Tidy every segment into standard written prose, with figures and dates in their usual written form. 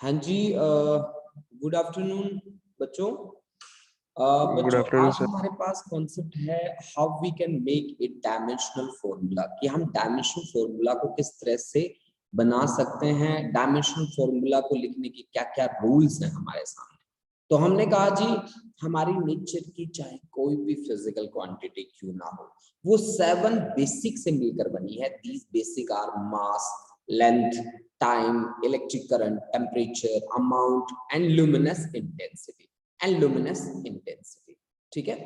हाँ जी, good afternoon बच्चों। गुड बच्चों आफ्टरनून आज सर। हमारे पास कॉन्सेप्ट है how we can make a dimensional formula, कि हम डायमेंशनल फॉर्मूला को किस तरह से बना सकते हैं, डायमेंशनल फॉर्मूला को लिखने की क्या क्या रूल्स हैं हमारे सामने। तो हमने कहा जी हमारी नेचर की चाहे कोई भी फिजिकल क्वांटिटी क्यों ना हो, वो 7 बेसिक से मिलकर बनी है। These basic are mass, length, time, electric current, temperature, amount and luminous intensity. ठीक है,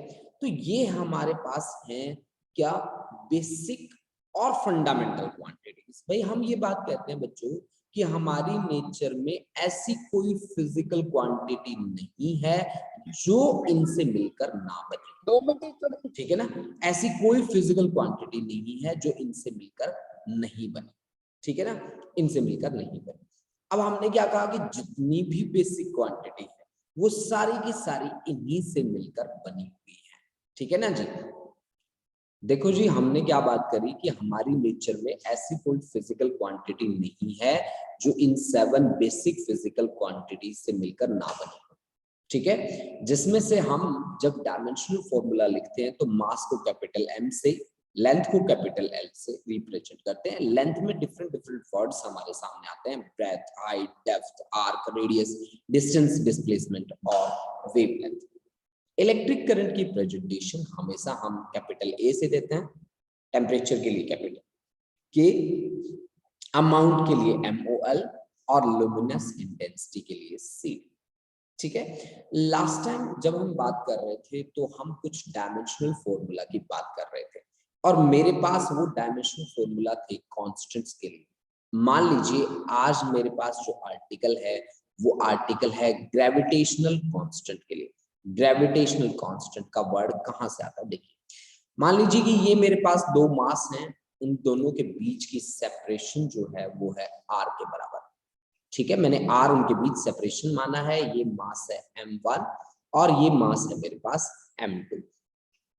तो ये हमारे पास हैं क्या, बेसिक और फंडामेंटल क्वांटिटीज। भाई हम ये बात कहते हैं बच्चों कि हमारी नेचर में ऐसी कोई फिजिकल क्वांटिटी नहीं है जो इनसे मिलकर ना बने। ठीक है ना, ऐसी कोई फिजिकल क्वांटिटी नहीं है जो इनसे मिलकर नहीं बने। ठीक है ना, इनसे मिलकर नहीं बने। अब हमने क्या कहा कि जितनी भी बेसिक क्वांटिटी है वो सारी की सारी इन्हीं से मिलकर बनी हुई है। ठीक है ना जी। देखो जी हमने क्या बात करी कि हमारी नेचर में ऐसी कोई फिजिकल क्वांटिटी नहीं है जो इन 7 बेसिक फिजिकल क्वांटिटी से मिलकर ना बने। ठीक है, जिसमें से हम जब डायमेंशनल फॉर्मूला लिखते हैं तो मास को कैपिटल एम से, लेंथ को कैपिटल एल से रिप्रेजेंट करते हैं। लेंथ में डिफरेंट डिफरेंट वर्ड्स हमारे सामने आते हैं, breadth, height, depth, arc, radius, distance, displacement और वेवलेंथ। इलेक्ट्रिक करंट की प्रेजेंटेशन हमेशा हम कैपिटल ए से देते हैं, टेम्परेचर के लिए कैपिटल के, अमाउंट के लिए MOL और लुमिनस इंटेंसिटी के लिए C। ठीक है, लास्ट टाइम जब हम बात कर रहे थे तो हम कुछ डायमेंशनल फॉर्मूला की बात कर रहे थे और मेरे पास वो डायमेंशनल फॉर्मूला थे कांस्टेंट्स के लिए। मान लीजिए आज मेरे पास जो आर्टिकल है वो आर्टिकल है ग्रेविटेशनल कांस्टेंट के लिए। ग्रेविटेशनल कांस्टेंट का वर्ड कहां से आता है, देखिए मान लीजिए कि ये मेरे पास दो मास हैं, उन दोनों के बीच की सेपरेशन जो है वो है r के बराबर। ठीक है, मैंने r उनके बीच सेपरेशन माना है। ये मास है m1 और ये मास है मेरे पास m2।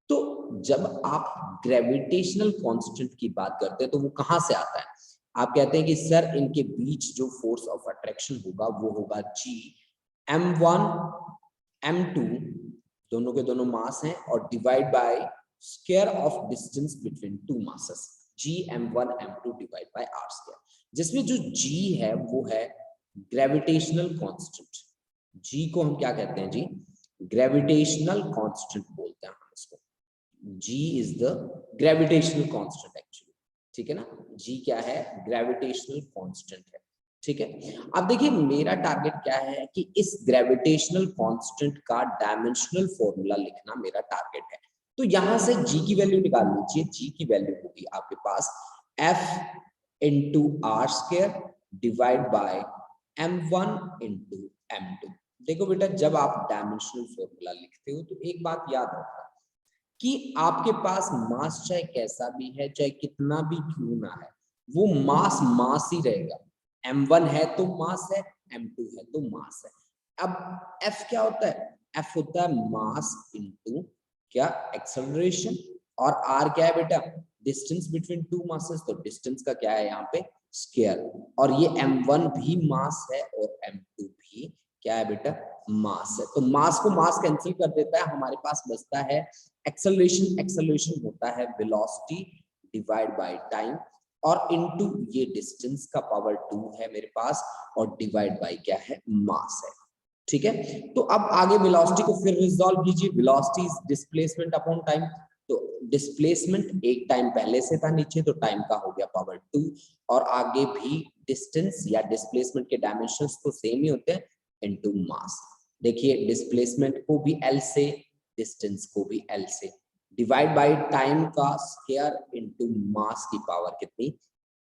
तो जब आप ग्रेविटेशनल कांस्टेंट की बात करते हैं तो वो कहां से आता है, आप कहते हैं कि सर इनके बीच जो फोर्स ऑफ अट्रैक्शन होगा वो होगा G, m1 m2 दोनों के दोनों मास हैं और divide by square of distance between two masses, G m1 m2 divide by r square, जिसमें जो G है वो है ग्रेविटेशनल कांस्टेंट। G को हम क्या कहते हैं जी, ग्रेविटेशनल कांस्टेंट बोलते हैं हम इसको। G is the gravitational constant actually. ठीक है ना, G क्या है, ग्रेविटेशनल कांस्टेंट है। ठीक है, अब देखिए मेरा टारगेट क्या है कि इस ग्रेविटेशनल कांस्टेंट का डायमेंशनल फॉर्मूला लिखना मेरा टारगेट है। तो यहां से G की वैल्यू निकाल लीजिए। G की वैल्यू होगी आपके पास F into R square divide by m1 into m2। देखो बेटा जब आप डायमेंशनल फॉर्मूला लिखते हो तो एक बात याद रखना कि आपके पास मास चाहे कैसा भी है, चाहे कितना भी क्यों ना है, वो मास मास ही रहेगा। m1 है तो मास है, m2 है तो मास है। अब f क्या होता है, f होता है मास इनटू क्या, एक्सेलरेशन, और r क्या है बेटा, डिस्टेंस बिटवीन टू मासेस, तो डिस्टेंस का क्या है यहाँ पे स्क्वायर, और ये m1 भी मास है और m2 भी क्या है बेटा, मास है। तो मास को मास कैंसिल कर देता है, हमारे पास बचता है एक्सेलरेशन। एक्सेलरेशन होता है वेलोसिटी डिवाइड बाय टाइम और इनटू ये डिस्टेंस का पावर 2 है मेरे पास और डिवाइड बाय क्या है, मास है। ठीक है, तो अब आगे वेलोसिटी को फिर रिजॉल्व कीजिए। Velocity is displacement upon time, तो डिस्प्लेसमेंट एक टाइम पहले से था नीचे तो टाइम का हो गया पावर 2, और आगे भी डिस्टेंस या डिस्प्लेसमेंट के डायमेंशंस तो सेम ही होते हैं, इनटू मास। देखिए डिस्प्लेसमेंट को भी L से, डिस्टेंस को भी L से, डिवाइड बाय टाइम का स्क्वायर इनटू मास की पावर कितनी,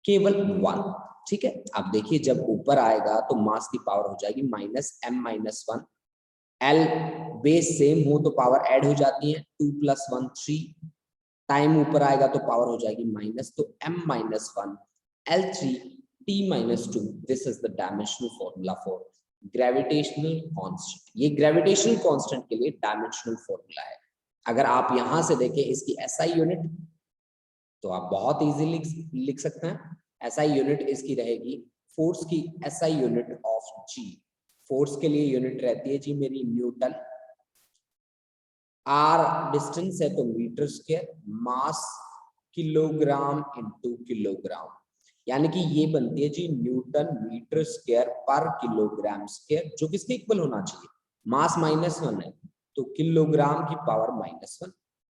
केवल 1। ठीक है, अब देखिए जब ऊपर आएगा तो मास की पावर हो जाएगी -m-1, L बेस सेम हो तो पावर ऐड हो जाती है 2 + 1 3, टाइम ऊपर आएगा तो पावर हो जाएगी माइनस, तो m-1 L3 t-2। This is the dimensional formula for gravitational constant. ये ग्रेविटेशनल कांस्टेंट के लिए डायमेंशनल फॉर्मूला है। अगर आप यहां से देखें इसकी SI यूनिट तो आप बहुत इजीली लिख सकते हैं। SI यूनिट इसकी रहेगी, फोर्स की SI यूनिट ऑफ ऑफ जी, फोर्स के लिए यूनिट रहती है जी मेरी न्यूटन, आर डिस्टेंस है तो मीटर स्क्वायर, मास किलोग्राम इनटू किलोग्राम, यानी कि ये बनती है जी न्यूटन मीटर स्क्वायर पर किलोग्राम स्क्वायर, जो किसके इक्वल होना चाहिए, मास -1 है तो किलोग्राम की पावर -1,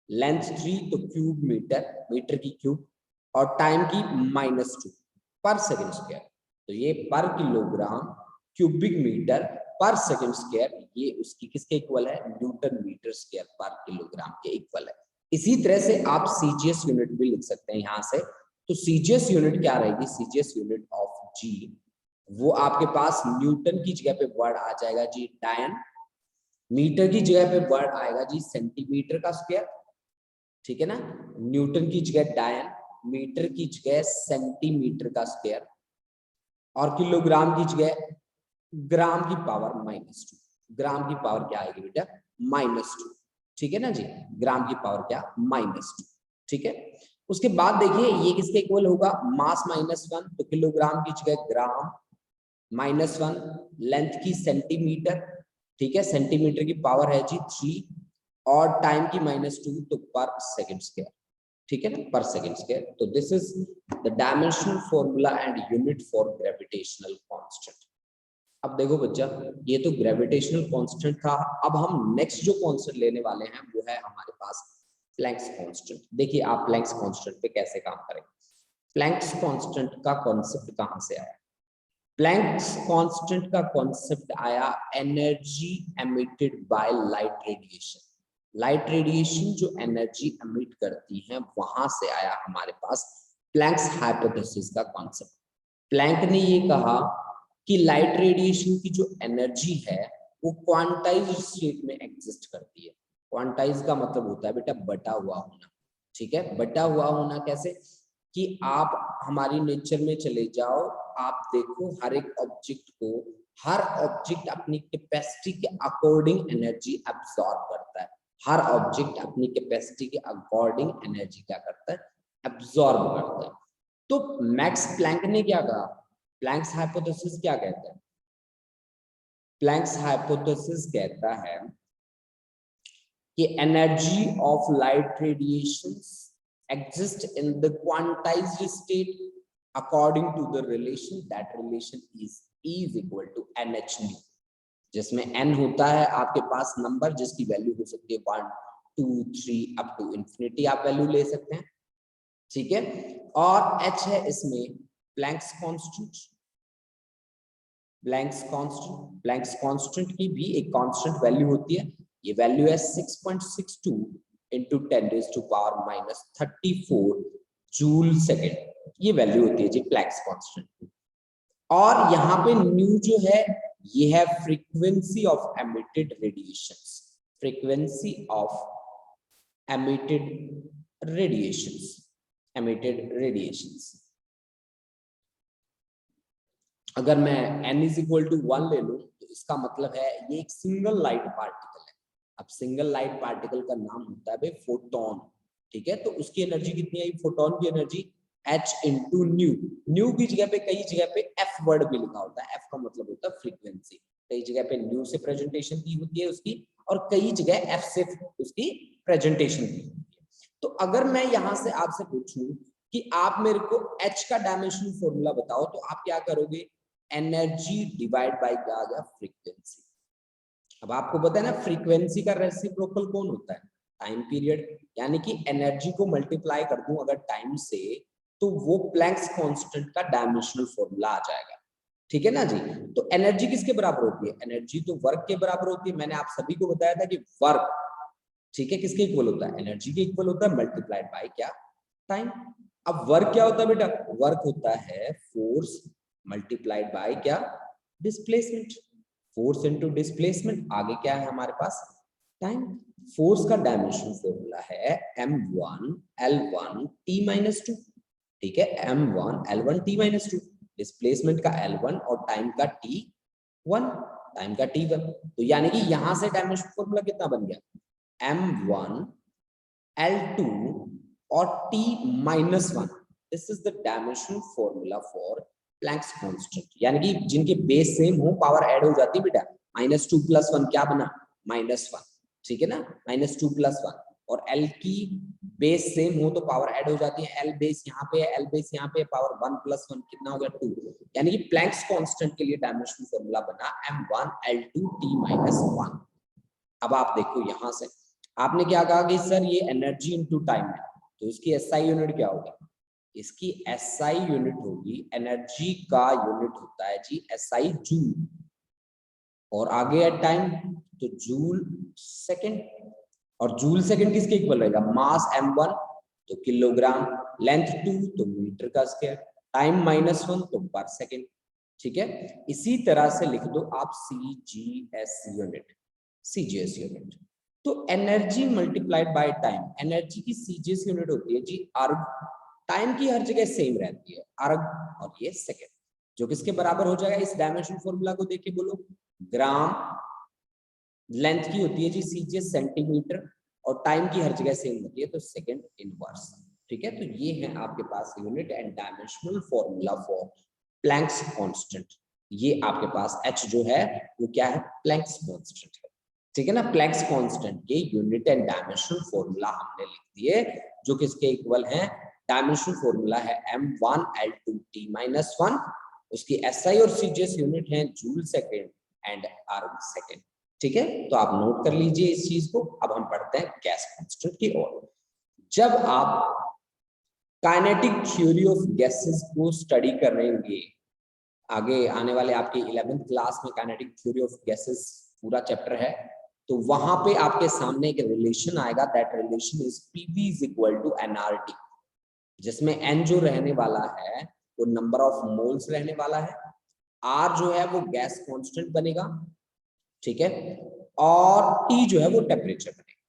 लेंथ 3 तो क्यूब मीटर, मीटर की क्यूब, और टाइम की -2 पर सेकंड स्क्वायर, तो ये पर किलोग्राम क्यूबिक मीटर पर सेकंड स्क्वायर, ये उसकी किसके इक्वल है, न्यूटन मीटर स्क्वायर पर किलोग्राम के इक्वल है। इसी तरह से आप सीजीएस यूनिट भी लिख सकते हैं यहाँ से, तो सीजीएस यूनिट क्या रहेगी, सीजीएस यूनिट ऑफ जी वो आपके पास न्यूटन की जगह पे वर्ड आ जाएगा जी डायन, मीटर की जगह पे वर्ड आएगा जी सेंटीमीटर का स्क्वायर, ठीक है ना, न्यूटन की जगह डायन, मीटर की जगह सेंटीमीटर का स्क्वायर, और किलोग्राम की जगह ग्राम की पावर -2, ग्राम की पावर क्या आएगी बेटा, -2, ठीक है ना जी, ग्राम की पावर क्या, -2, ठीक है। उसके बाद देखिए ये किसके इक्वल होगा, मास -1 तो किलोग्राम की जगह ग्राम, -1 लेंथ की सेंटीमीटर, ठीक है, सेंटीमीटर की पावर है जी 3, और टाइम की -2 तो पर सेकंड स्क्वायर, ठीक है ना, पर सेकंड स्क्वायर। तो this is the dimensional formula and unit for gravitational constant. अब देखो बच्चा, ये तो ग्रेविटेशनल कांस्टेंट था, अब हम नेक्स्ट जो कांस्टेंट लेने वाले हैं वो है हमारे पास प्लैंक्स कांस्टेंट। देखिए आप प्लैंक्स कांस्टेंट पे कैसे काम करेंगे। प्लैंक्स कांस्टेंट का कॉन्सेप्ट कहां से आया, प्लैंक्स कांस्टेंट का कॉन्सेप्ट आया energy emitted by light radiation. Light radiation जो एनर्जी एमिट करती है वहां से आया हमारे पास प्लैंक्स हाइपोथेसिस का कॉन्सेप्ट। प्लैंक ने ये कहा कि लाइट रेडिएशन की जो एनर्जी है वो क्वांटाइज्ड स्टेट में एग्जिस्ट करती है। क्वांटाइज का मतलब होता है बेटा बटा हुआ होना, ठीक है, बटा हुआ होना कैसे, कि आप हमारी नेचर में चले जाओ, आप देखो हर एक ऑब्जेक्ट को, हर ऑब्जेक्ट अपनी कैपेसिटी के अकॉर्डिंग एनर्जी एब्सॉर्ब करता है, हर ऑब्जेक्ट अपनी कैपेसिटी के अकॉर्डिंग एनर्जी क्या करता है, एब्सॉर्ब करता है। तो मैक्स प्लैंक ने क्या कहा, प्लैंक्स हाइपोथेसिस क्या कहता है, प्लैंक्स हाइपोथेसिस कहता है कि energy of light radiations exist in the quantized state according to the relation, that relation is equal to NH nu, जिसमें n होता है आपके पास नंबर जिसकी वैल्यू हो सकती है 1 2 3 अप टू इंफिनिटी, आप वैल्यू ले सकते हैं, ठीक है, और h है इसमें प्लैंक्स कांस्टेंट। प्लैंक्स कांस्टेंट की भी एक कांस्टेंट वैल्यू होती है, ये वैल्यू है 6.62 into 10⁻⁻34 जूल सेकेंड, ये वैल्यू होती है जी प्लैंक्स कांस्टेंट। और यहाँ पे न्यू जो है ये है frequency of emitted radiations, frequency of emitted radiations, emitted radiations. अगर मैं n = 1 ले लूं तो इसका मतलब है ये एक सिंगल लाइट पार्टिकल है। अब सिंगल लाइट पार्टिकल का नाम होता है भाई फोटोन, ठीक है, तो उसकी एनर्जी कितनी आई, फोटोन की एनर्जी h * न्यू, न्यू की जगह पे कई जगह पे f वर्ड भी लिखा होता है, f का मतलब होता है फ्रीक्वेंसी, कई जगह पे न्यू से प्रेजेंटेशन की होती है उसकी, और कई जगह f से उसकी प्रेजेंटेशन की होती है। तो अगर मैं यहाँ से आपसे पूछूं कि आप मेरे को h का डायमेंशनल फॉर्मूला बताओ, तो आप क्या करोगे, एनर्जी डिवाइड बाय क्या आ गया, फ्रीक्वेंसी। अब आपको पता है ना फ्रीक्वेंसी का रेसिप्रोकल कौन होता है, टाइम पीरियड, यानी कि एनर्जी को मल्टीप्लाई कर दूं अगर टाइम से तो वो प्लैंक्स कांस्टेंट का डायमेंशनल फॉर्मूला आ जाएगा, ठीक है ना जी। तो एनर्जी किसके बराबर होती है, एनर्जी तो वर्क के बराबर होती है, मैंने आप सभी को बताया था कि वर्क, ठीक है, किसके इक्वल होता है, एनर्जी के इक्वल होता है मल्टीप्लाइड बाय क्या, टाइम। अब वर्क क्या होता है बेटा, वर्क होता है फोर्स मल्टीप्लाइड बाय क्या, डिस्प्लेसमेंट, फोर्स इनटू डिस्प्लेसमेंट, आगे क्या है हमारे पास, टाइम। फोर्स का डायमेंशन फॉर्मूला है m1 l1 t-2, ठीक है, m1 l1 t-2, डिस्प्लेसमेंट का l1 और टाइम का t1, टाइम का t1, तो यानी कि यहां से डायमेंशन फॉर्मूला कितना बन गया, m1 l2 और t-1, this is the dimensional formula for Planck's constant, यानी कि जिनके बेस सेम हो पावर ऐड हो जाती है बेटा। -2 + 1 क्या बना? -1, ठीक है ना, -2 + 1। और L की बेस सेम हो तो पावर ऐड हो जाती है। L बेस यहाँ पे है, L बेस यहाँ पे, पावर 1 + 1 कितना हो गया? 2। यानी कि प्लैंक्स कांस्टेंट के लिए डायमेंशनल फॉर्मूला बना m1L2T-1। अब आप देखो यहां से आपने क्या कहा कि सर ये एनर्जी इनटू टाइम है, तो इसकी SI यूनिट क्या होगी? इसकी SI यूनिट होगी, एनर्जी का यूनिट होता है जी SI जूल, और आगे है टाइम तो जूल सेकंड। और जूल सेकंड किसके इक्वल रहेगा? मास m1 तो किलोग्राम, लेंथ 2 तो मीटर का स्क्वायर, टाइम -1 तो पर सेकंड, ठीक है। इसी तरह से लिख दो आप CGS यूनिट, CGS यूनिट। तो energy multiplied by time, energy की CGS यूनिट होती है जी अर्ग, टाइम की हर जगह सेम रहती है अर्ग, और ये सेकंड, जो किसके बराबर हो जाएगा? इस डायमेंशन फॉर्मूला को देख के बोलो, ग्राम, लेंथ की होती है जी CGS सेंटीमीटर, और टाइम की हर जगह सेम होती है तो सेकंड इनवर्स, ठीक है। तो ये है आपके पास unit and dimensional formula for Planck's constant. ये आपके पास H जो है वो क्या है? प्लैंक्स कांस्टेंट है, ठीक है ना। प्लैंक्स कांस्टेंट के यूनिट एंड डायमेंशनल फॉर्मूला हमने लिख दिए, जो किसके इक्वल है? डायमेंशनल फॉर्मूला है m1L2T-1, उसकी SI और CGS यूनिट है जूल सेकंड एंड अर्ग सेकंड, ठीक है। तो आप नोट कर लीजिए इस चीज को। अब हम पढ़ते हैं गैस कांस्टेंट की ओर। जब आप काइनेटिक थ्योरी ऑफ गैसेस को स्टडी करेंगे, आगे आने वाले आपके 11th क्लास में काइनेटिक थ्योरी ऑफ गैसेस पूरा चैप्टर है, तो वहां पे आपके सामने एक रिलेशन आएगा, that relation is PV = nRT, जिसमें n जो रहने वाला है वो नंबर ऑफ मोल्स रहने वाला है, R जो है वो गैस कांस्टेंट बनेगा, ठीक है, और T जो है वो टेम्परेचर बनेगा।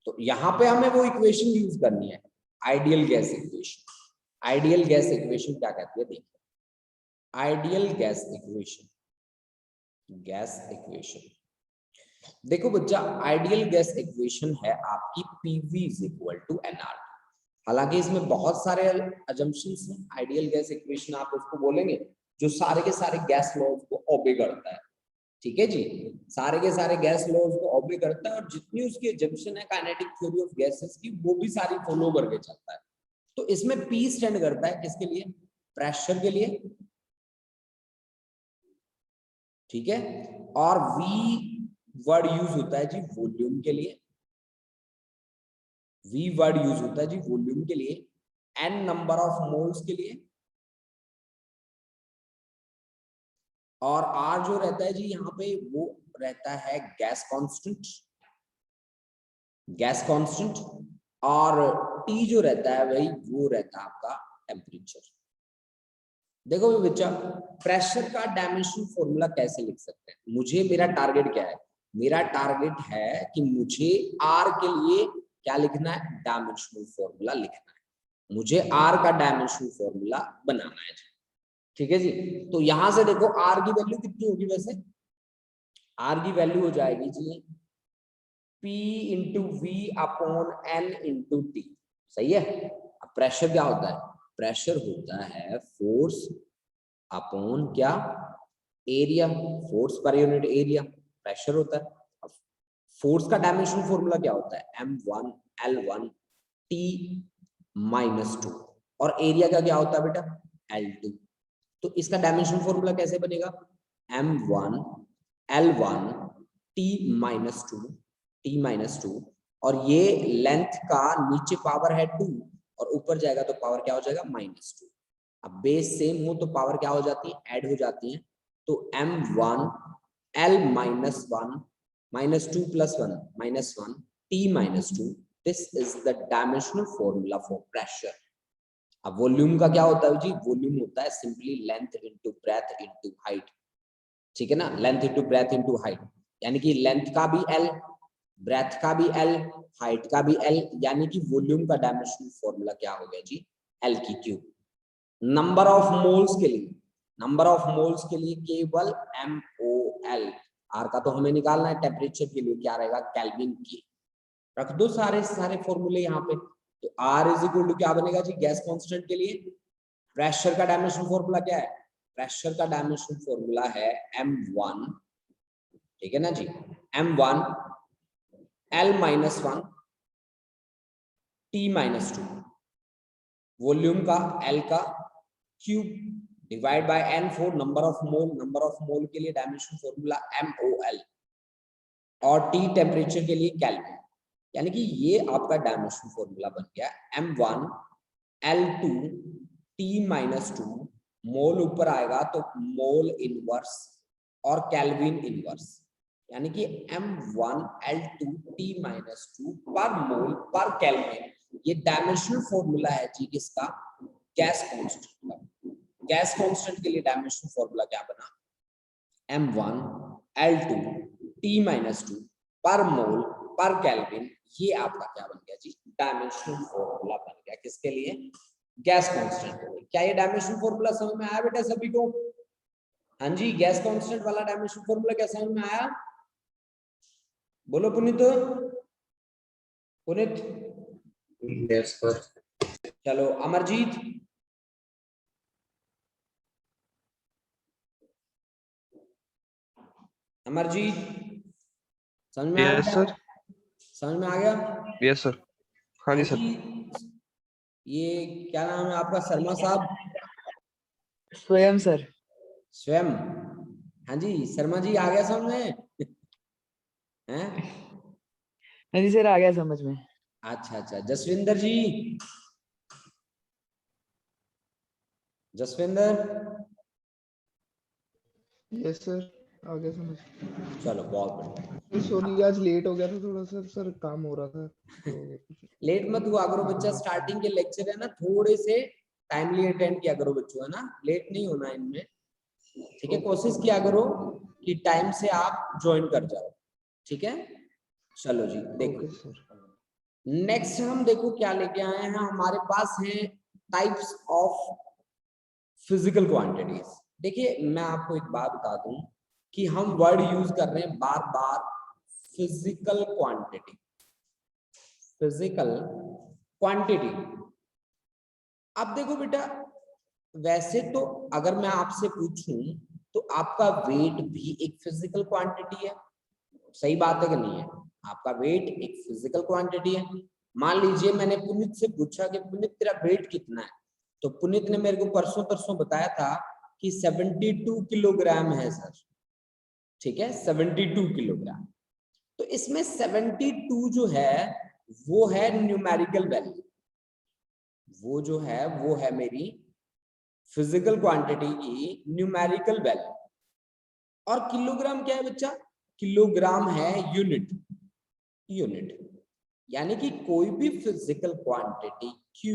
तो यहाँ पे हमें वो इक्वेशन यूज करनी है, ideal gas equation. Ideal gas equation क्या कहती है? देखिए, ideal gas equation, gas equation देखो बच्चा, आइडियल गैस इक्वेशन है आपकी PV = nRT। हालांकि इसमें बहुत सारे अजम्पशंस हैं। आइडियल गैस इक्वेशन आप उसको बोलेंगे जो सारे के सारे गैस लॉज को ओबे करता है, ठीक है जी, सारे के सारे गैस लॉज को ओबे करता है, और जितनी उसकी अजम्पशन है काइनेटिक थ्योरी ऑफ गैसेस की, वो भी सारी फॉलो करके चलता है। तो इसमें P स्टैंड करता है किसके लिए? प्रेशर के लिए, ठीक है, और V वर्ड यूज होता है जी वॉल्यूम के लिए, V वर्ड यूज होता है जी वॉल्यूम के लिए, N नंबर ऑफ मोल्स के लिए, और R जो रहता है जी यहाँ पे वो रहता है गैस कांस्टेंट, गैस कांस्टेंट, और T जो रहता है भाई वो रहता है आपका टेम्परेचर। देखो बच्चा, प्रेशर का डायमेंशन फॉर्मूला कैसे लिख सकते हैं? मुझे, मेरा टारगेट क्या है? मेरा टारगेट है कि मुझे R के लिए क्या लिखना है? डायमेंशनल फॉर्मूला लिखना है, मुझे R का डायमेंशनल फॉर्मूला बनाना है, ठीक है जी। तो यहां से देखो R की वैल्यू कितनी होगी? वैसे R की वैल्यू हो जाएगी जी P × V/N × T, सही है। अब प्रेशर क्या होता है? प्रेशर होता है फोर्स अपॉन क्या? Area, force per unit area pressure होता है। अब फोर्स का डायमेंशनल फॉर्मूला क्या होता है? m1L1T-2, और एरिया का क्या होता है बेटा? L2। तो इसका डायमेंशनल फॉर्मूला कैसे बनेगा? m1L1T-2, और ये लेंथ का नीचे पावर है 2 और ऊपर जाएगा तो पावर क्या हो जाएगा? -2। अब बेस सेम हो तो पावर क्या हो जाती है? ऐड हो जाती है। तो m1L-1 -2 + 1 -1 T-2, this is the dimensional formula for pressure. अब वॉल्यूम का क्या होता है जी? वॉल्यूम होता है simply length into breadth into height, ठीक है ना, length into breadth into height, यानी कि लेंथ का भी L, ब्रेथ का भी L, हाइट का भी L, यानी कि वॉल्यूम का डायमेंशनल फॉर्मूला क्या हो गया जी? L3। नंबर ऑफ मोल्स के लिए, नंबर ऑफ मोल्स के लिए केवल MOL, R का तो हमें निकालना है, टेम्परेचर के लिए क्या रहेगा? केल्विन की। रख दो सारे सारे फॉर्मूले यहाँ पे। तो R = क्या बनेगा जी? गैस कांस्टेंट के लिए प्रेशर का डायमेंशनल फॉर्मूला क्या है? प्रेशर का डायमेंशनल फॉर्मूला है m1, ठीक है ना जी, m1 L-1 T-2, वॉल्यूम का L का cube divide by N4 number of mole के लिए डायमेंशनल फॉर्मूला MOL, और T टेम्परेचर के लिए केल्विन। यानी कि ये आपका डायमेंशनल फॉर्मूला बन गया m1 L2 T-2, मोल ऊपर आएगा तो मोल इनवर्स और केल्विन इनवर्स, यानी कि m1 L2 T-2 पर मोल पर केल्विन। ये डायमेंशनल फॉर्मूला है जी किसका, गैस कांस्टेंट का। गैस कांस्टेंट के लिए डायमेंशनल फॉर्मूला क्या बना, m1 L2 T-2 पर मोल पर केल्विन। ये आपका क्या बन गया जी, डायमेंशनल फॉर्मूला बन गया किसके लिए, गैस कांस्टेंट के लिए। क्या ये डायमेंशनल फॉर्मूला समझ में आया बेटा सभी को? हाँ जी, गैस कांस्टेंट वाला डायमेंशनल फॉर्मूला क्या समझ में आया? बोलो पुनीत, पुनीत। Yes sir. चलो अमरजीत, अमरजीत समझ में आ यस गया? सर। समझ में आ गया? Yes sir. हाँ जी सर। ये क्या नाम है आपका शर्मा साहब? स्वयं सर। स्वयं, हाँ जी शर्मा जी आ गया समझ में? हैं? हाँ जी सर, आ गया समझ में। अच्छा अच्छा, जसविंदर जी, जसविंदर। यस सर, आ गया समझ। चलो बहुत बढ़िया। सॉरी आज लेट हो गया था थोड़ा सा सर, काम हो रहा था तो। लेट मत हुआ करो बच्चा, स्टार्टिंग के लेक्चर है ना, थोड़े से टाइमली अटेंड किया करो बच्चों, है ना, लेट नहीं होना इनमें, ठीक है। कोशिश किया करो कि टाइम से आप ज्वाइन कर जाओ, ठीक है। चलो जी देखो, नेक्स्ट हम देखो क्या लेके आए हैं, हमारे पास है टाइप्स ऑफ फिजिकल क्वांटिटीज। देखिए मैं आपको एक बात बता दूं कि हम वर्ड यूज कर रहे हैं बार बार, फिजिकल क्वांटिटी, फिजिकल क्वांटिटी। अब देखो बेटा, वैसे तो अगर मैं आपसे पूछूं तो आपका वेट भी एक फिजिकल क्वांटिटी है, सही बात है कि नहीं है? आपका वेट एक फिजिकल क्वांटिटी है। मान लीजिए मैंने पुनीत से पूछा कि पुनीत तेरा वेट कितना है, तो पुनीत ने मेरे को परसों तरसों बताया था कि 72 किलोग्राम है सर, ठीक है, 72 किलोग्राम। तो इसमें 72 जो है वो है न्यूमेरिकल वैल्यू, वो जो है वो है मेरी फिजिकल क्वांटिटी की न्यूमेरिकल वैल्यू। और किलोग्राम क्या है बच्चा, किलोग्राम है यूनिट, यूनिट। यानी कि कोई भी फिजिकल क्वांटिटी Q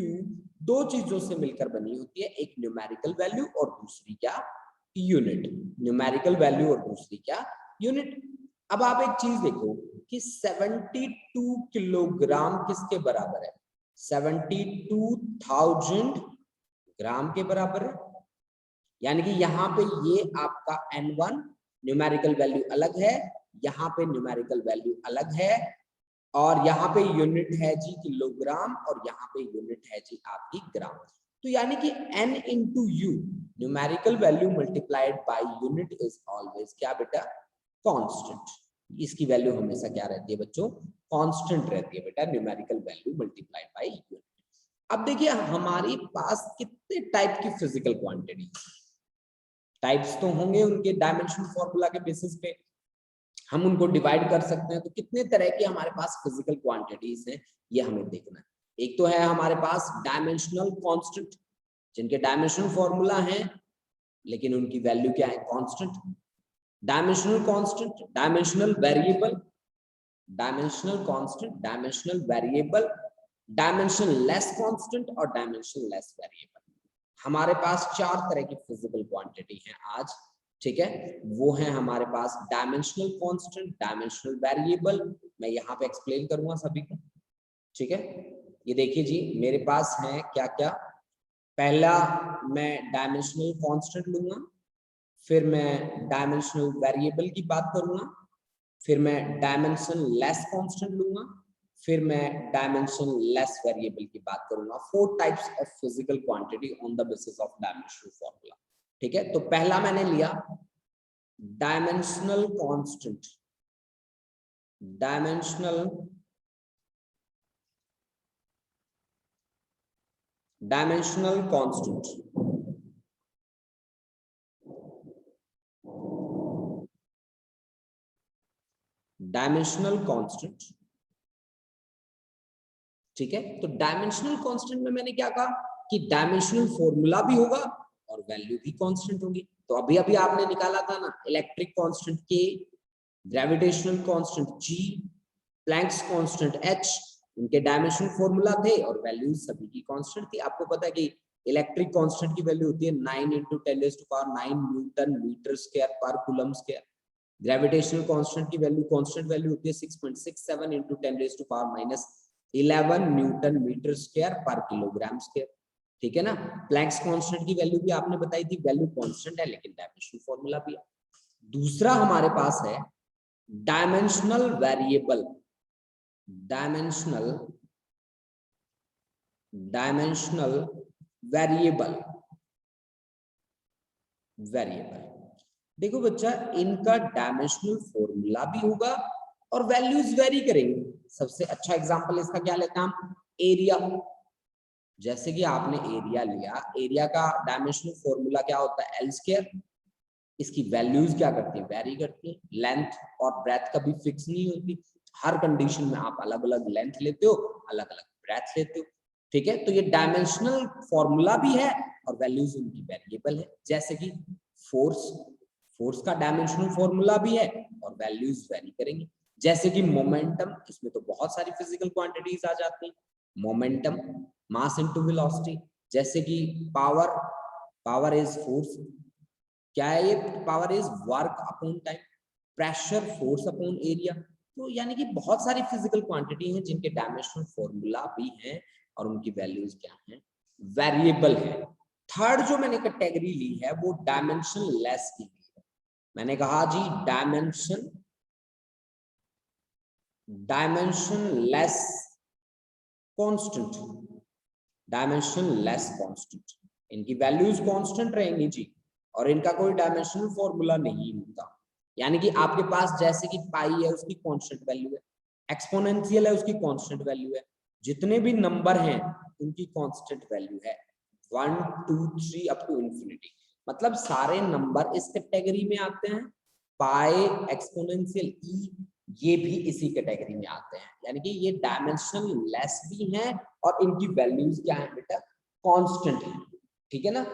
दो चीजों से मिलकर बनी होती है, एक न्यूमेरिकल वैल्यू और दूसरी क्या, यूनिट। न्यूमेरिकल वैल्यू और दूसरी क्या, यूनिट। अब आप एक चीज देखो कि 72 किलोग्राम किसके बराबर है, 72,000 ग्राम के बराबर है। यानी कि यहाँ पे ये आपका N1 न्यूमेरिकल वैल्यू अलग है, यहाँ पे न्यूमेरिकल वैल्यू अलग है, और यहाँ पे यूनिट है जी किलोग्राम, और यहाँ पे यूनिट है जी आपकी ग्राम। तो यानी कि N into you, numerical value multiplied by unit is always क्या बेटा, कांस्टेंट। इसकी वैल्यू हमेशा क्या रहती है बच्चों, कांस्टेंट रहती है बेटा, numerical value multiplied by unit. अब देखिए हमारे पास कितने टाइप की फिजिकल क्वांटिटी, टाइप्स तो होंगे उनके डायमेंशनल फॉर्मूला के बेसिस पे हम उनको डिवाइड कर सकते हैं। तो कितने तरह के हमारे पास फिजिकल क्वांटिटीज हैं ये हमें देखना है। एक तो है हमारे पास डायमेंशनल कांस्टेंट, जिनके डायमेंशनल फॉर्मूला हैं लेकिन उनकी वैल्यू क्या है, constant. Dimensional constant, dimensional variable, dimensional constant, dimensional variable, dimension less constant और डायमेंशन लेस वेरिएबल। हमारे पास चार तरह की फिजिकल क्वांटिटी हैं आज, ठीक है। वो है हमारे पास डायमेंशनल कांस्टेंट, डायमेंशनल वेरिएबल, मैं यहाँ पे एक्सप्लेन करूंगा सभी को, ठीक है। ये देखिए जी मेरे पास है क्या क्या, पहला मैं डायमेंशनल कांस्टेंट लूंगा, फिर मैं डायमेंशनल वेरिएबल की बात करूंगा, फिर मैं डायमेंशन लेस कांस्टेंट लूंगा, फिर मैं डायमेंशन लेस वेरिएबल की बात करूंगा। 4 types of physical quantity on the basis of dimensional formula. ठीक है, तो पहला मैंने लिया dimensional constant, dimensional constant, dimensional constant. ठीक है, तो डायमेंशनल कांस्टेंट में मैंने क्या कहा कि डायमेंशनल फॉर्मूला भी होगा और वैल्यू भी कांस्टेंट होगी। तो अभी अभी आपने निकाला था ना, electric constant K, gravitational constant G, Planck's constant H, उनके डायमेंशनल फॉर्मूला थे और वैल्यूज सभी की कांस्टेंट थी। आपको पता है कि इलेक्ट्रिक कांस्टेंट की वैल्यू होती है 9 × 10⁹ न्यूटन मीटर स्क्वायर पर कूलम स्क्वायर। ग्रेविटेशनल कांस्टेंट की वैल्यू, कांस्टेंट वैल्यू होती है 6.67 × 10⁻11 न्यूटन मीटर स्क्वायर पर किलोग्राम स्क्वायर। ठीक है ना, प्लैंक्स कांस्टेंट की वैल्यू भी आपने बताई थी, वैल्यू कांस्टेंट है लेकिन डायमेंशनल फॉर्मूला भी है। दूसरा हमारे पास है डायमेंशनल वेरिएबल, डायमेंशनल वेरिएबल। देखो बच्चा, इनका डायमेंशनल फॉर्मूला भी होगा और वैल्यूज वेरी करेंगे। सबसे अच्छा एग्जांपल इसका क्या लेते हैं हम, एरिया। जैसे कि आपने एरिया लिया, एरिया का डायमेंशनल फॉर्मूला क्या होता है, एल स्क्वायर। इसकी वैल्यूज क्या करती है, वेरी करती है। लेंथ और ब्रेथ कभी फिक्स नहीं होती, हर कंडीशन में आप अलग अलग लेंथ लेते हो, अलग अलग ब्रेथ लेते हो। ठीक है, तो ये डायमेंशनल फॉर्मूला भी है और वैल्यूज उनकी वेरिएबल है। जैसे कि फोर्स का डायमेंशनल फॉर्मूला भी है और वैल्यूज वेरी करेंगे। जैसे कि मोमेंटम, इसमें तो बहुत सारी फिजिकल क्वांटिटीज आ जाती हैं। Momentum, mass into velocity. जैसे कि पावर इज फोर्स, क्या है ये, power is work upon time. Pressure force upon area. तो यानी कि बहुत सारी फिजिकल क्वांटिटी हैं जिनके डायमेंशनल फॉर्मूला भी हैं और उनकी वैल्यूज क्या हैं, वेरिएबल है। थर्ड जो मैंने कैटेगरी ली है वो डायमेंशन लेस की ली है। मैंने कहा जी dimensionless constant, dimensionless constant, इनकी वैल्यूज कांस्टेंट रहेंगी जी और इनका कोई डायमेंशनल फॉर्मूला नहीं होता। यानी कि आपके पास जैसे कि पाई है उसकी कांस्टेंट वैल्यू है, एक्सपोनेंशियल है उसकी कांस्टेंट वैल्यू है, जितने भी नंबर हैं उनकी कांस्टेंट वैल्यू है 1 2 3 अप टू इंफिनिटी। मतलब सारे नंबर इस कैटेगरी में आते हैं। पाई, एक्सपोनेंशियल, ई, ये भी इसी कैटेगरी में आते हैं। यानी कि ये डायमेंशनल लेस भी हैं और इनकी वैल्यूज क्या है बेटा, कांस्टेंट है। ठीक है ना,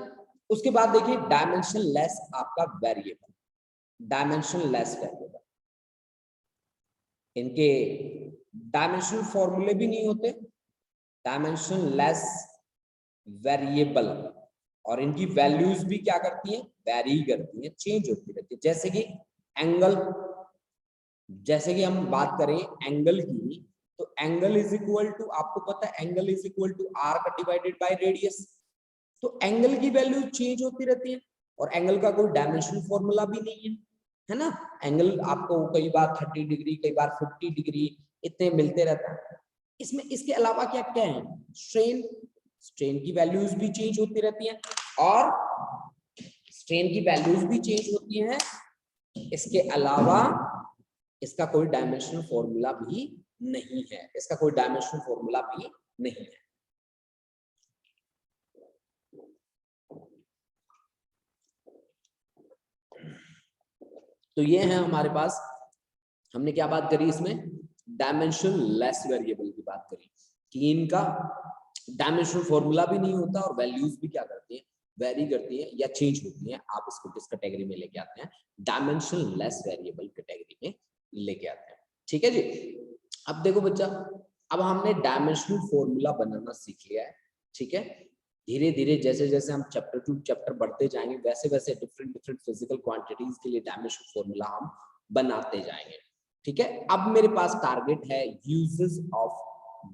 उसके बाद देखिए डायमेंशन लेस आपका वेरिएबल, डायमेंशन लेस वेरिएबल, इनके डायमेंशनल फॉर्मूले भी नहीं होते, डायमेंशन लेस वेरिएबल, और इनकी वैल्यूज भी क्या करती हैं, वेरी करती हैं, चेंज होती रहती है। जैसे कि एंगल, जैसे कि हम बात करें एंगल की, तो एंगल इज इक्वल टू, आपको पता है angle is equal to arc divided by radius. तो एंगल की वैल्यू चेंज होती रहती है और एंगल का कोई डायमेंशनल फॉर्मूला भी नहीं है ना। एंगल आपको कई बार 30 डिग्री, कई बार 50 डिग्री, इतने मिलते रहता है। इसमें इसके अलावा क्या क्या है, स्ट्रेन की वैल्यूज भी चेंज होती रहती हैं और स्ट्रेन की वैल्यूज भी चेंज होती हैं। इसके अलावा इसका कोई डायमेंशनल फॉर्मूला भी नहीं है, इसका कोई डायमेंशनल फॉर्मूला भी नहीं है। तो ये है हमारे पास, हमने क्या बात करी इसमें, डायमेंशन लेस वेरिएबल की बात करी कि इनका डायमेंशनल फॉर्मूला भी नहीं होता और वैल्यूज भी क्या करती हैं, वेरी करती है या चेंज होती हैं। आप इसको किस कैटेगरी में लेके आते हैं, डायमेंशन लेस वेरिएबल कैटेगरी में लेके आते हैं। ठीक है जी। अब देखो बच्चा, अब हमने डायमेंशनल फॉर्मूला बनाना सीख लिया है। ठीक है, धीरे धीरे जैसे जैसे हम चैप्टर टू चैप्टर बढ़ते जाएंगे वैसे वैसे डिफरेंट फिजिकल क्वांटिटीज के लिए डायमेंशनल फॉर्मूला हम बनाते जाएंगे। ठीक है, अब मेरे पास टारगेट है यूजेस ऑफ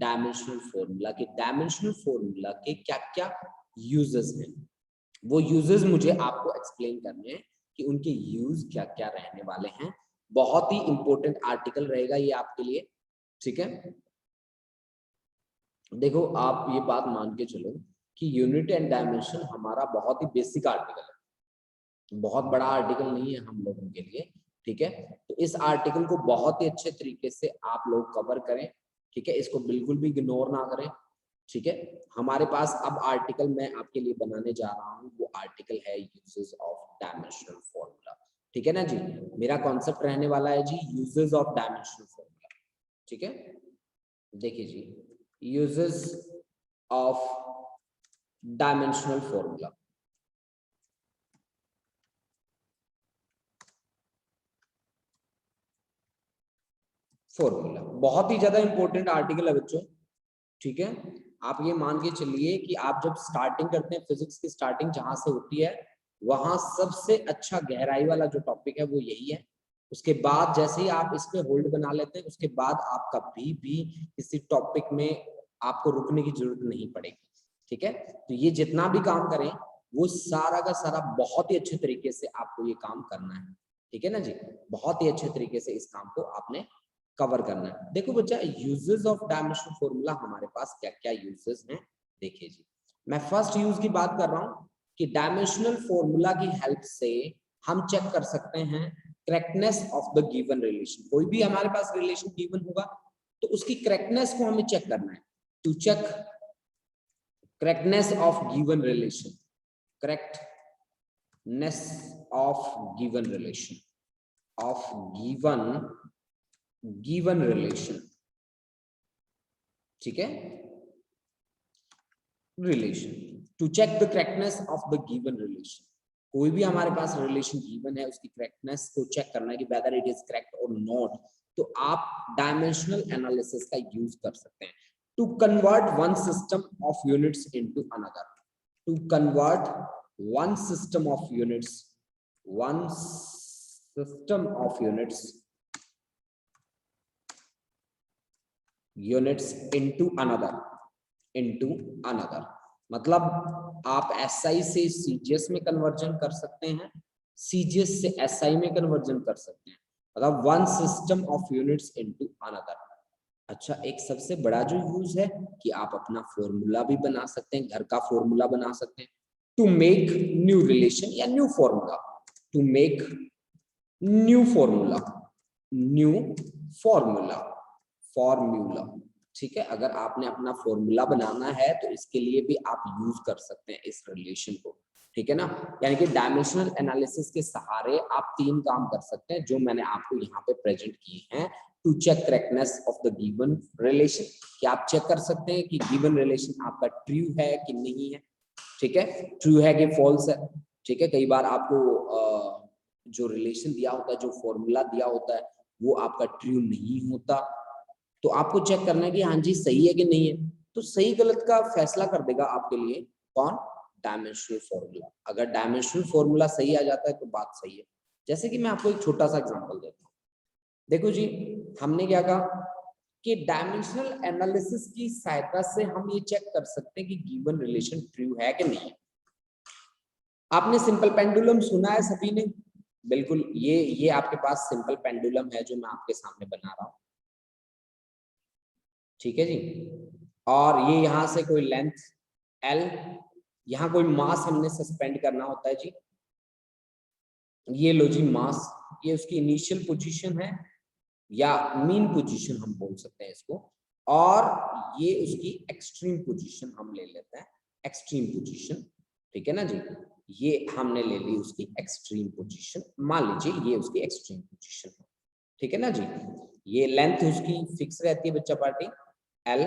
डायमेंशनल फॉर्मूला के, डायमेंशनल फॉर्मूला के क्या क्या यूजेस हैं, वो यूजेस मुझे आपको एक्सप्लेन करने हैं कि उनके यूज क्या क्या रहने वाले हैं। बहुत ही इंपॉर्टेंट आर्टिकल रहेगा ये आपके लिए। ठीक है, देखो आप ये बात मान के चलो कि यूनिट एंड डायमेंशन हमारा बहुत ही बेसिक आर्टिकल है। बहुत बड़ा आर्टिकल नहीं है हम लोगों के लिए, ठीक है। तो इस आर्टिकल को बहुत ही अच्छे तरीके से आप लोग कवर करें, ठीक है, इसको बिल्कुल भी इग्नोर ना करें, ठीक है। हमारे पास अब आर्टिकल मैं आपके लिए बनाने जा रहा हूँ, वो आर्टिकल है यूजेस ऑफ डायमेंशनल फॉर्मूला, ठीक है ना जी। मेरा कॉन्सेप्ट रहने वाला है जी यूजेस ऑफ डायमेंशनल फॉर्मूला, ठीक है। देखिए जी, uses of dimensional formula, formula बहुत ही ज्यादा इंपॉर्टेंट आर्टिकल है बच्चों, ठीक है। आप ये मान के चलिए कि आप जब स्टार्टिंग करते हैं, फिजिक्स की स्टार्टिंग जहां से होती है, वहां सबसे अच्छा गहराई वाला जो टॉपिक है वो यही है। उसके बाद जैसे ही आप इस पे होल्ड बना लेते हैं, उसके बाद आप कभी भी किसी टॉपिक में आपको रुकने की जरूरत नहीं पड़ेगी, ठीक है। तो ये जितना भी काम करें वो सारा का सारा बहुत ही अच्छे तरीके से आपको ये काम करना है, ठीक है ना जी। बहुत ही अच्छे तरीके से इस काम को आपने कवर करना है। देखो बच्चा, यूजेस ऑफ डायमेंशनल फॉर्मूला हमारे पास क्या क्या यूजेस हैं, देखिए जी। मैं फर्स्ट यूज की बात कर रहा हूं कि डायमेंशनल फॉर्मूला की हेल्प से हम चेक कर सकते हैं correctness of the given relation. कोई भी हमारे पास रिलेशन गिवन होगा तो उसकी करेक्टनेस को हमें चेक करना है। To check correctness of given relation, correctness of given relation, of given relation, ठीक है, relation. To check the correctness of the given relation, कोई भी हमारे पास रिलेशन गिवन है उसकी करेक्टनेस को चेक करना है कि वेदर इट इज करेक्ट और नॉट, तो आप डायमेंशनल एनालिसिस का यूज कर सकते हैं। To convert one system of units into another, to convert one system of units, one system of units into another, मतलब आप SI से CGS में कन्वर्जन कर सकते हैं, CGS से SI में कन्वर्जन कर सकते हैं, मतलब one system of units into another. अच्छा, एक सबसे बड़ा जो यूज है कि आप अपना फॉर्मूला भी बना सकते हैं, घर का फॉर्मूला बना सकते हैं। टू मेक न्यू रिलेशन या new formula, to make new formula, new formula, formula, ठीक है। अगर आपने अपना फॉर्मूला बनाना है तो इसके लिए भी आप यूज कर सकते हैं इस रिलेशन को, ठीक है ना। यानी कि डायमेंशनल एनालिसिस के सहारे आप 3 काम कर सकते हैं जो मैंने आपको यहाँ पे प्रेजेंट किए हैं। To check correctness of the given relation, कि आप चेक कर सकते हैं कि गिवन रिलेशन आपका ट्रू है कि नहीं है, ठीक है, ट्रू है कि फॉल्स है, ठीक है। कई बार आपको जो रिलेशन दिया होता है, जो फॉर्मूला दिया होता है, वो आपका ट्रू नहीं होता, तो आपको चेक करना है कि हाँ जी सही है कि नहीं है। तो सही गलत का फैसला कर देगा आपके लिए कौन, डायमेंशनल फॉर्मूला। अगर डायमेंशनल फॉर्मूला सही आ जाता है तो बात सही है। जैसे कि मैं आपको एक छोटा सा एग्जांपल देता हूँ। देखो जी, हमने क्या कहा कि डायमेंशनल एनालिसिस की सहायता से हम ये चेक कर सकते हैं कि गिवन रिलेशन ट्रू है कि नहीं है। आपने सिंपल पेंडुलम सुना है सभी ने, बिल्कुल ये आपके पास सिंपल पेंडुलम है जो मैं आपके सामने बना रहा हूं, ठीक है जी। और ये यहां से कोई लेंथ L, यहां कोई मास हमने सस्पेंड करना होता है जी। ये लो जी मास, ये उसकी इनिशियल पोजीशन है या मीन पोजीशन हम बोल सकते हैं इसको, और ये उसकी एक्सट्रीम पोजीशन हम ले लेते हैं, एक्सट्रीम पोजीशन, ठीक है ना जी। ये हमने ले ली उसकी एक्सट्रीम पोजीशन, मान लीजिए ये उसकी एक्सट्रीम पोजीशन है, ठीक है ना जी। ये लेंथ उसकी फिक्स रहती है बच्चा पार्टी L,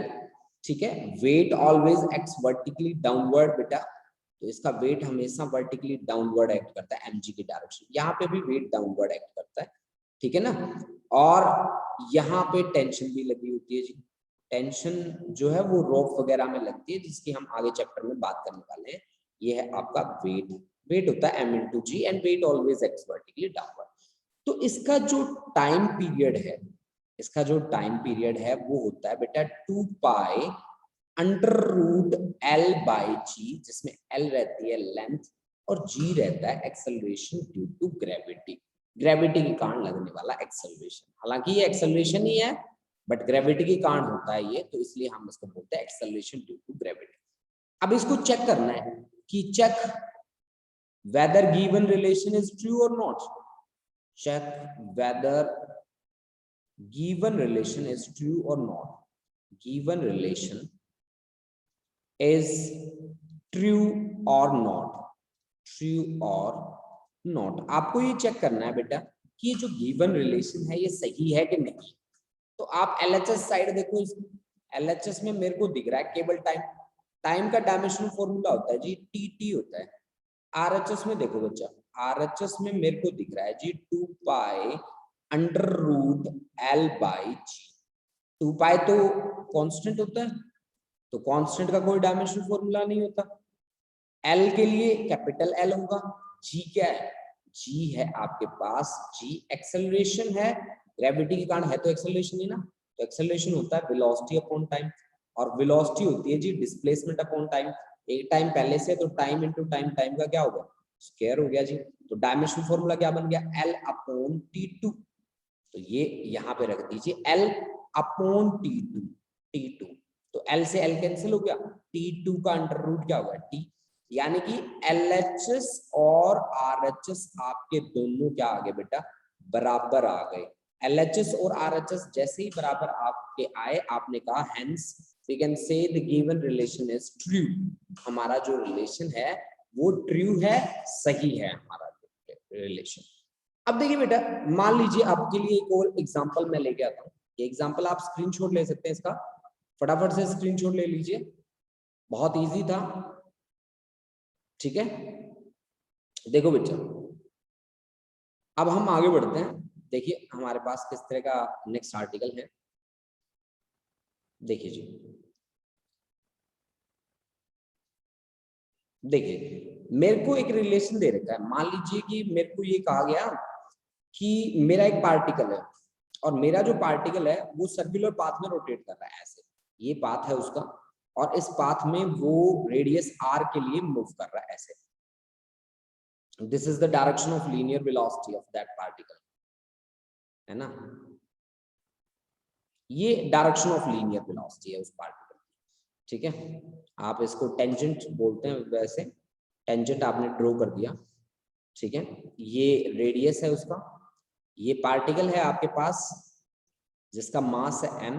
ठीक है। Weight always acts vertically downward बेटा, तो इसका वेट हमेशा वर्टिकली डाउनवर्ड एक्ट करता है mg की डायरेक्शन, यहाँ पे भी वेट डाउनवर्ड एक्ट करता है, ठीक है ना। और यहाँ पे टेंशन भी लगी होती है जी, टेंशन जो है वो रोप वगैरह में लगती है, जिसकी हम आगे चैप्टर में बात करने वाले हैं। ये है आपका वेट, वेट होता है m into g and weight always acts vertically downward. तो इसका जो टाइम पीरियड है, इसका जो टाइम पीरियड है वो होता है बेटा 2 pi under root L by g, जिसमें L रहती है लेंथ और G रहता है acceleration due to gravity, gravity के कारण लगने वाला एक्सेलरेशन। हालांकि ये एक्सेलरेशन ही है बट ग्रेविटी के कारण होता है ये, तो इसलिए हम इसको बोलते हैं एक्सेलरेशन ड्यू टू ग्रेविटी। अब इसको चेक करना है कि check whether given relation is true or not. Check whether given relation is true or not. Given relation is true or not. True or not. आपको ये चेक करना है बेटा कि ये जो गिवन रिलेशन है ये सही है कि नहीं। तो आप LHS साइड देखो, LHS में मेरे को दिख रहा है केबल टाइम, टाइम का डायमेंशनल फॉर्मूला होता है जी TT होता है। RHS में देखो बच्चा, RHS में मेरे को दिख रहा है जी 2 pi under root L by g. 2 pi तो कांस्टेंट होता है, तो कांस्टेंट का कोई डायमेंशनल फॉर्मूला नहीं होता। L के लिए कैपिटल L होगा। G क्या है? G है आपके पास, G एक्सेलरेशन है, ग्रेविटी के कारण है तो एक्सेलरेशन ही ना, तो एक्सेलरेशन होता है वेलोसिटी अपॉन टाइम, और वेलोसिटी होती है जी डिस्प्लेसमेंट अपॉन टाइम। एक टाइम पहले से, तो टाइम इनटू टाइम, टाइम का क्या होगा? स्क्वायर हो गया जी। तो डायमेंशनल फॉर्मूला क्या बन गया? L upon T2। तो ये यहाँ पे रख दीजिए L अपॉन T2। तो L से L कैंसिल हो गया, T2 का अंडर रूट क्या होगा? T। यानी कि LHS और RHS आपके दोनों क्या आ गए बेटा? बराबर आ गए। LHS और RHS जैसे ही बराबर आपके आए, आपने कहा hence we can say the given relation is true। हमारा जो रिलेशन है वो ट्रू है, सही है हमारा रिलेशन। अब देखिए बेटा, मान लीजिए आपके लिए एक और एग्जांपल मैं लेके आता हूँ। ये एग्जांपल आप स्क्रीनशॉट ले सकते हैं इसका, फटाफट से स्क्रीनशॉट ले लीजिए, बहुत इजी था, ठीक है। देखो बच्चा, अब हम आगे बढ़ते हैं। देखिए हमारे पास किस तरह का नेक्स्ट आर्टिकल है, देखिए जी। देखिए मेरे को एक रिलेशन दे रखा है, मान लीजिए कि मेरे को ये कहा गया कि मेरा एक पार्टिकल है और मेरा जो पार्टिकल है वो सर्कुलर पाथ में रोटेट कर रहा है, ऐसे ये पाथ है उसका, और इस पाथ में वो रेडियस r के लिए मूव कर रहा है ऐसे। This is the direction of linear velocity of that particle, है ना, ये डायरेक्शन ऑफ लीनियर वेलोसिटी है उस पार्टिकल की, ठीक है। आप इसको टेंजेंट बोलते हैं, वैसे टेंजेंट आपने ड्रॉ कर दिया, ठीक है। ये रेडियस है उसका, ये पार्टिकल है आपके पास जिसका मास है m,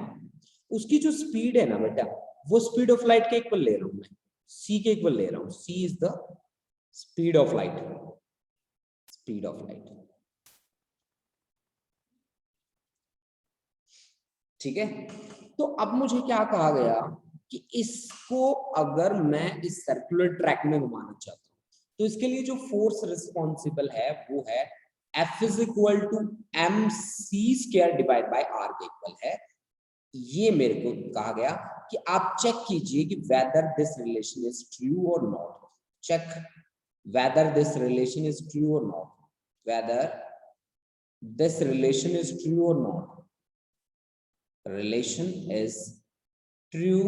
उसकी जो स्पीड है ना बेटा, वो स्पीड ऑफ लाइट के इक्वल ले रहा हूं मैं, c के इक्वल ले रहा हूं। c is the speed of light, speed of light, ठीक है। तो अब मुझे क्या कहा गया कि इसको अगर मैं इस सर्कुलर ट्रैक में घुमाना चाहता हूं, तो इसके लिए जो फोर्स रिस्पॉन्सिबल है वो है F is equal to mc square divide by r के इक्वल है। ये मेरे को कहा गया कि आप चेक कीजिए कि whether this relation is true और not. Check whether this relation is true और not, whether this relation is true और नॉट, रिलेशन इज ट्रू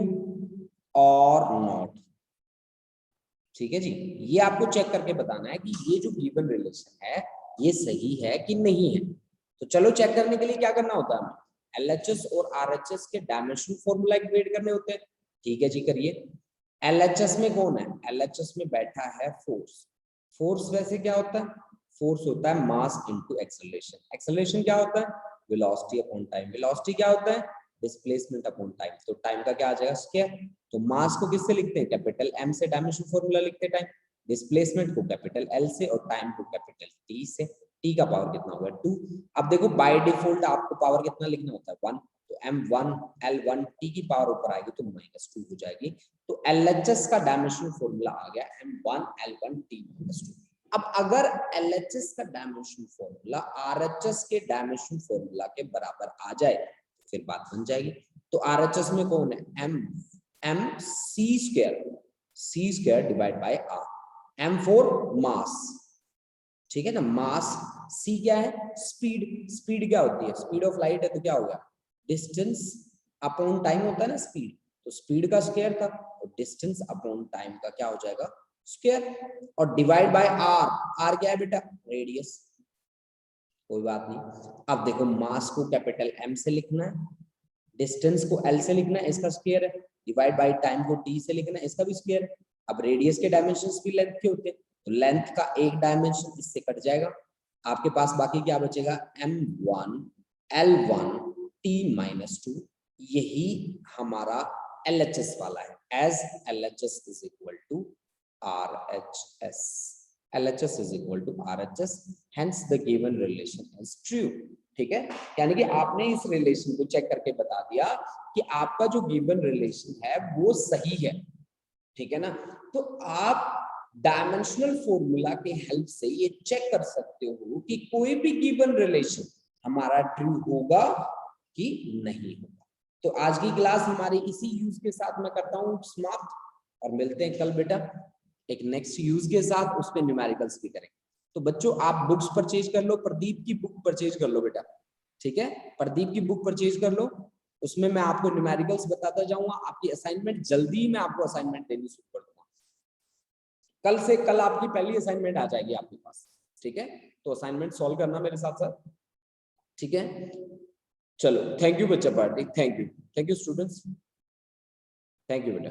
और नॉट, ठीक है जी। ये आपको चेक करके बताना है कि ये जो गिवन रिलेशन है ये सही है कि नहीं है। तो चलो चेक करने के लिए क्या करना होता है हमें, LHS और RHS के डायमेंशन फॉर्मूला क्रिएट करने होते हैं, ठीक है जी, करिए। LHS में कौन है? LHS में बैठा है फोर्स। फोर्स वैसे क्या होता है? फोर्स होता है मास इनटू एक्सेलरेशन। एक्सेलरेशन क्या होता है? Velocity upon time. वेलोसिटी क्या होता है? Displacement upon time. तो टाइम का क्या आ जाएगा? स्क्वायर। तो मास को किससे लिखते हैं? कैपिटल M से डायमेंशन फॉर्मूला लिखते हैं टाइम, डिस्प्लेसमेंट को कैपिटल L से और टाइम को कैपिटल T से। T का पावर कितना होगा? 2। अब देखो बाय डिफॉल्ट आपको पावर कितना लिखना होता है? 1। तो M1 L1 T की पावर ऊपर आएगी तो -2 हो जाएगी। तो LHS का डायमेंशन फॉर्मूला आ गया M1 L1 T -2। अब अगर LHS का डायमेंशन फॉर्मूला RHS के डायमेंशन फॉर्मूला के बराबर आ जाए तो फिर बात बन जाएगी। तो RHS में कौन है? MC square divide by R। M for mass, ठीक है ना, मास। C क्या है? स्पीड। स्पीड क्या होती है? स्पीड ऑफ लाइट है तो क्या होगा? डिस्टेंस अपॉन टाइम होता है ना स्पीड, तो स्पीड का स्क्वायर था, तो डिस्टेंस अपॉन टाइम का क्या हो जाएगा? स्क्वायर। और डिवाइड बाय R। R क्या है बेटा? रेडियस। कोई बात नहीं। अब देखो मास को कैपिटल M से लिखना है, डिस्टेंस को L से लिखना है, इसका स्क्वायर है, डिवाइड बाय टाइम को T से लिखना है, इसका भी स्क्वायर है। अब रेडियस के डायमेंशंस भी लेंथ के होते हैं, तो लेंथ का एक डायमेंशन इससे कट जाएगा, आपके पास बाकी क्या बचेगा, m1 l1 t-2, यही हमारा LHS वाला है, as LHS is equal to RHS, LHS is equal to RHS, hence the given relation is true। ठीक है, यानी कि आपने इस रिलेशन को चेक करके बता दिया कि आपका जो गिवन रिलेशन है वो सही है। ठीक है ना, तो आप डायमेंशनल फॉर्मूला के हेल्प से ये चेक कर सकते हो कि कोई भी गिवन रिलेशन हमारा ट्रू होगा कि नहीं होगा। तो आज की क्लास हमारी इसी यूज के साथ मैं करता हूँ समाप्त, और मिलते हैं कल बेटा एक नेक्स्ट यूज के साथ, उस पे न्यूमेरिकल्स भी करेंगे। तो बच्चों आप बुक्स परचेज कर लो, प्रदीप की बुक परचेज कर लो बेटा, ठीक है, प्रदीप की बुक परचेज कर लो, उसमें मैं आपको न्यूमेरिकल्स बताता जाऊंगा। आपकी असाइनमेंट जल्दी ही मैं आपको असाइनमेंट देनी शुरू कर दूंगा, कल से कल आपकी पहली असाइनमेंट आ जाएगी आपके पास। ठीक है, तो असाइनमेंट सॉल्व करना मेरे साथ साथ, ठीक है। चलो थैंक यू बच्चा party, thank you students, thank you बेटा।